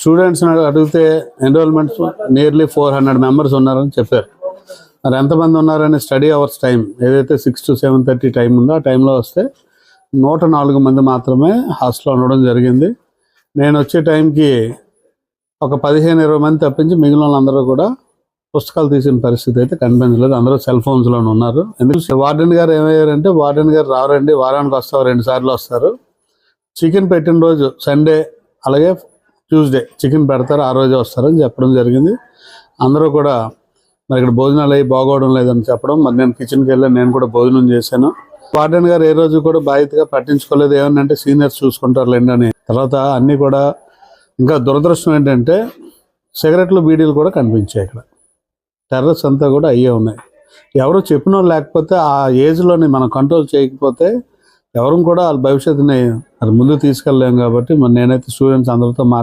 స్టూడెంట్స్ని అడిగితే enrolments nearly 400 members ఉన్నారని చెప్పారు. మరి ఎంతమంది ఉన్నారని స్టడీ అవర్స్ టైం ఏదైతే 6 to 7:30 టైం ఉందో ఆ టైంలో వస్తే 104 మంది మాత్రమే హాస్టల్లో ఉండడం జరిగింది. నేను వచ్చే టైంకి ఒక 15-20 మంది తప్పించి మిగిలిన వాళ్ళందరూ కూడా పుస్తకాలు తీసిన పరిస్థితి అయితే కనిపించలేదు. అందరూ సెల్ ఫోన్స్లోనే ఉన్నారు. ఎందుకంటే వార్డెన్ గారు ఏమయ్యారంటే, వార్డెన్ గారు రారండి, వారానికి వస్తారు, 2 సార్లు వస్తారు. చికెన్ పెట్టిన రోజు సండే అలాగే ట్యూస్డే చికెన్ పెడతారు, ఆ రోజే వస్తారని చెప్పడం జరిగింది. అందరూ కూడా మరి ఇక్కడ భోజనాలు అయ్యి బాగోవడం లేదని చెప్పడం, మరి నేను కిచెన్కి వెళ్ళాను, నేను కూడా భోజనం చేశాను. వార్డెన్ గారు ఏ రోజు కూడా బాధ్యతగా పట్టించుకోలేదు. ఏమన్నంటే సీనియర్స్ చూసుకుంటారులేండి అని. తర్వాత అన్నీ కూడా ఇంకా దురదృష్టం ఏంటంటే సిగరెట్లు బీడీలు కూడా కనిపించాయి. ఇక్కడ టెర్రస్ అంతా కూడా అయ్యే ఉన్నాయి. ఎవరు చెప్పిన లేకపోతే ఆ ఏజ్లోని మనం కంట్రోల్ చేయకపోతే ఎవరు కూడా వాళ్ళ భవిష్యత్తుని మరి ముందుకు తీసుకెళ్ళలేము. కాబట్టి మరి నేనైతే స్టూడెంట్స్ అందరితో